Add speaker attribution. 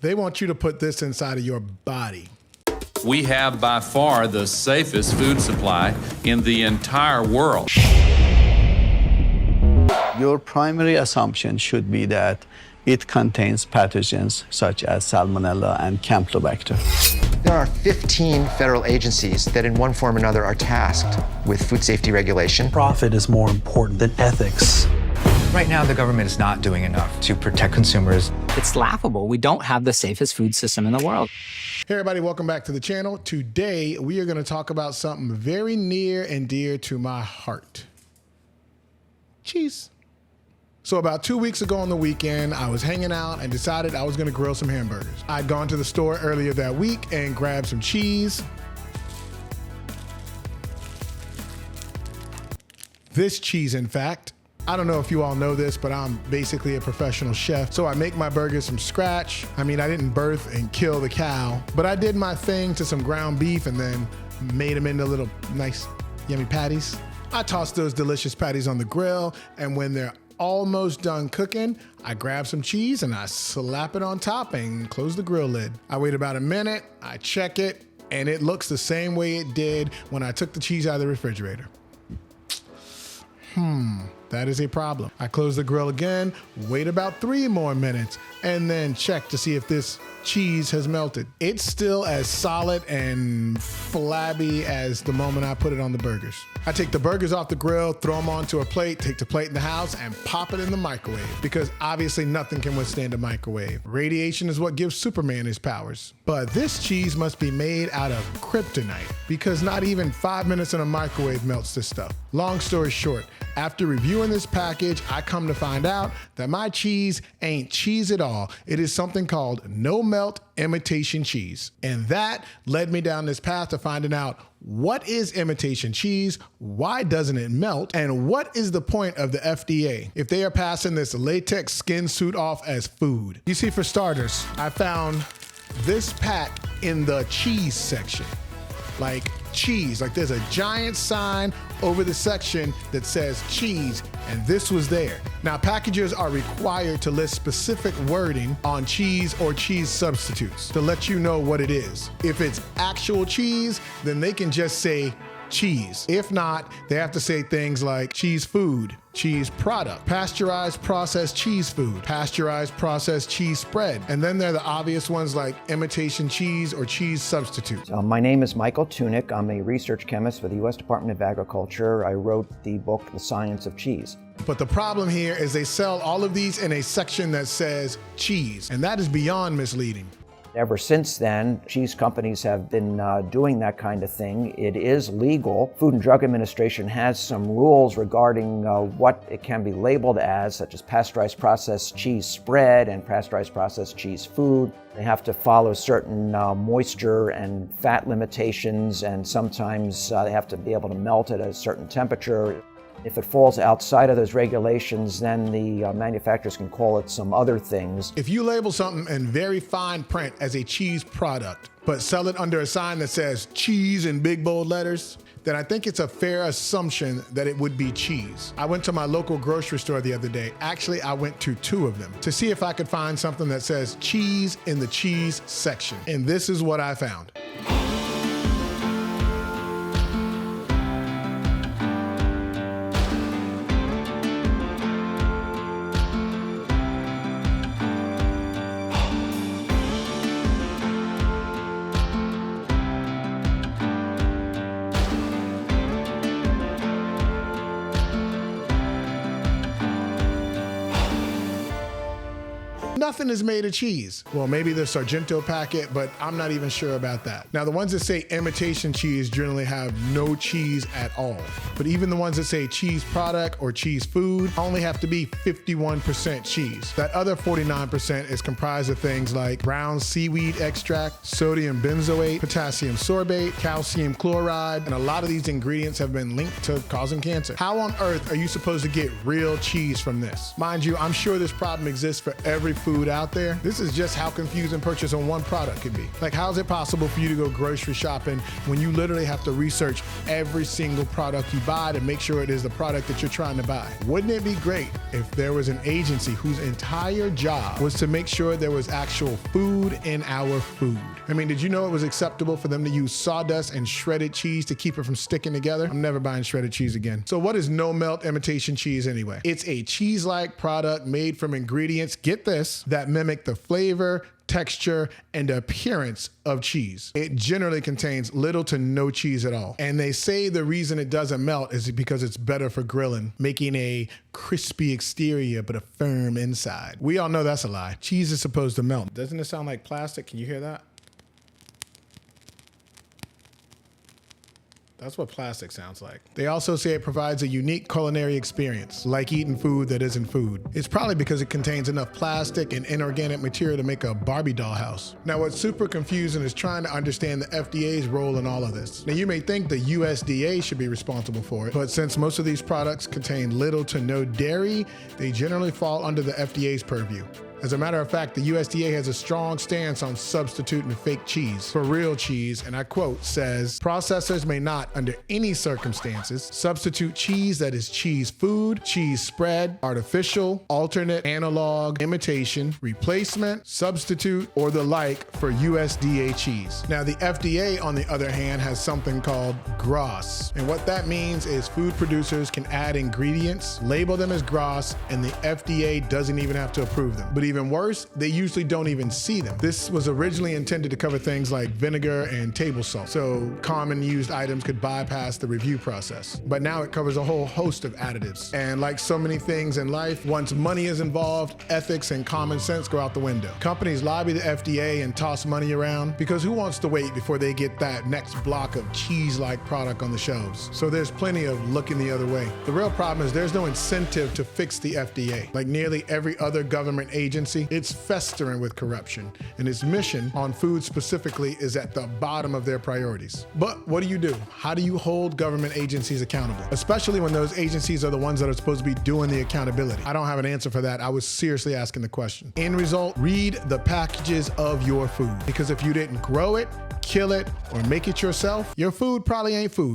Speaker 1: They want you to put this inside of your body.
Speaker 2: We have by far the safest food supply in the entire world.
Speaker 3: Your primary assumption should be that it contains pathogens such as Salmonella and Campylobacter.
Speaker 4: There are 15 federal agencies that in one form or another are tasked with food safety regulation.
Speaker 5: Profit is more important than ethics.
Speaker 6: Right now, the government is not doing enough to protect consumers.
Speaker 7: It's laughable. We don't have the safest food system in the world.
Speaker 1: Hey everybody, welcome back to the channel. Today, we are gonna talk about something very near and dear to my heart. Cheese. So about 2 weeks ago on the weekend, I was hanging out and decided I was gonna grill some hamburgers. I'd gone to the store earlier that week and grabbed some cheese. This cheese, in fact. I don't know if you all know this, but I'm basically a professional chef. So I make my burgers from scratch. I mean, I didn't birth and kill the cow, but I did my thing to some ground beef and then made them into little nice, yummy patties. I toss those delicious patties on the grill, and when they're almost done cooking, I grab some cheese and I slap it on top and close the grill lid. I wait about a minute, I check it, and it looks the same way it did when I took the cheese out of the refrigerator. That is a problem. I close the grill again, wait about 3 more minutes, and then check to see if this cheese has melted. It's still as solid and flabby as the moment I put it on the burgers. I take the burgers off the grill, throw them onto a plate, take the plate in the house, and pop it in the microwave, because obviously nothing can withstand a microwave. Radiation is what gives Superman his powers. But this cheese must be made out of kryptonite, because not even 5 minutes in a microwave melts this stuff. Long story short, after reviewing this package, I come to find out that my cheese ain't cheese at all. It is something called no melt imitation cheese. And that led me down this path to finding out what is imitation cheese, why doesn't it melt, and what is the point of the FDA if they are passing this latex skin suit off as food. You see, for starters, I found this pack in the cheese section. Like cheese, like there's a giant sign over the section that says cheese, and this was there. Now, packagers are required to list specific wording on cheese or cheese substitutes to let you know what it is. If it's actual cheese, then they can just say cheese. If not, they have to say things like cheese food, cheese product, pasteurized processed cheese food, pasteurized processed cheese spread. And then there are the obvious ones like imitation cheese or cheese substitute.
Speaker 8: My name is Michael Tunick. I'm a research chemist for the U.S. Department of Agriculture. I wrote the book, The Science of Cheese.
Speaker 1: But the problem here is they sell all of these in a section that says cheese, and that is beyond misleading.
Speaker 8: Ever since then, cheese companies have been doing that kind of thing. It is legal. Food and Drug Administration has some rules regarding what it can be labeled as, such as pasteurized processed cheese spread and pasteurized processed cheese food. They have to follow certain moisture and fat limitations, and sometimes they have to be able to melt at a certain temperature. If it falls outside of those regulations, then the manufacturers can call it some other things.
Speaker 1: If you label something in very fine print as a cheese product, but sell it under a sign that says cheese in big bold letters, then I think it's a fair assumption that it would be cheese. I went to my local grocery store the other day. Actually, I went to 2 of them to see if I could find something that says cheese in the cheese section. And this is what I found. Nothing is made of cheese. Well, maybe the Sargento packet, but I'm not even sure about that. Now, the ones that say imitation cheese generally have no cheese at all. But even the ones that say cheese product or cheese food only have to be 51% cheese. That other 49% is comprised of things like brown seaweed extract, sodium benzoate, potassium sorbate, calcium chloride, and a lot of these ingredients have been linked to causing cancer. How on earth are you supposed to get real cheese from this? Mind you, I'm sure this problem exists for every food food out there. This is just how confusing purchase on one product can be. Like, how is it possible for you to go grocery shopping when you literally have to research every single product you buy to make sure it is the product that you're trying to buy? Wouldn't it be great if there was an agency whose entire job was to make sure there was actual food in our food? I mean, did you know it was acceptable for them to use sawdust and shredded cheese to keep it from sticking together? I'm never buying shredded cheese again. So what is no-melt imitation cheese anyway? It's a cheese-like product made from ingredients, get this, that mimic the flavor, texture, and appearance of cheese. It generally contains little to no cheese at all. And they say the reason it doesn't melt is because it's better for grilling, making a crispy exterior but a firm inside. We all know that's a lie. Cheese is supposed to melt. Doesn't it sound like plastic? Can you hear that? That's what plastic sounds like. They also say it provides a unique culinary experience, like eating food that isn't food. It's probably because it contains enough plastic and inorganic material to make a Barbie doll house. Now, what's super confusing is trying to understand the FDA's role in all of this. Now, you may think the USDA should be responsible for it, but since most of these products contain little to no dairy, they generally fall under the FDA's purview. As a matter of fact, the USDA has a strong stance on substituting fake cheese for real cheese, and I quote, says, processors may not, under any circumstances, substitute cheese that is cheese food, cheese spread, artificial, alternate, analog, imitation, replacement, substitute, or the like for USDA cheese. Now, the FDA, on the other hand, has something called GRAS, and what that means is food producers can add ingredients, label them as GRAS, and the FDA doesn't even have to approve them. But even worse, they usually don't even see them. This was originally intended to cover things like vinegar and table salt, so common used items could bypass the review process. But now it covers a whole host of additives. And like so many things in life, once money is involved, ethics and common sense go out the window. Companies lobby the FDA and toss money around because who wants to wait before they get that next block of cheese-like product on the shelves? So there's plenty of looking the other way. The real problem is there's no incentive to fix the FDA. Like nearly every other government agency, it's festering with corruption, and its mission on food specifically is at the bottom of their priorities. But what do? How do you hold government agencies accountable? Especially when those agencies are the ones that are supposed to be doing the accountability. I don't have an answer for that. I was seriously asking the question. End result, read the packages of your food, because if you didn't grow it, kill it, or make it yourself, your food probably ain't food.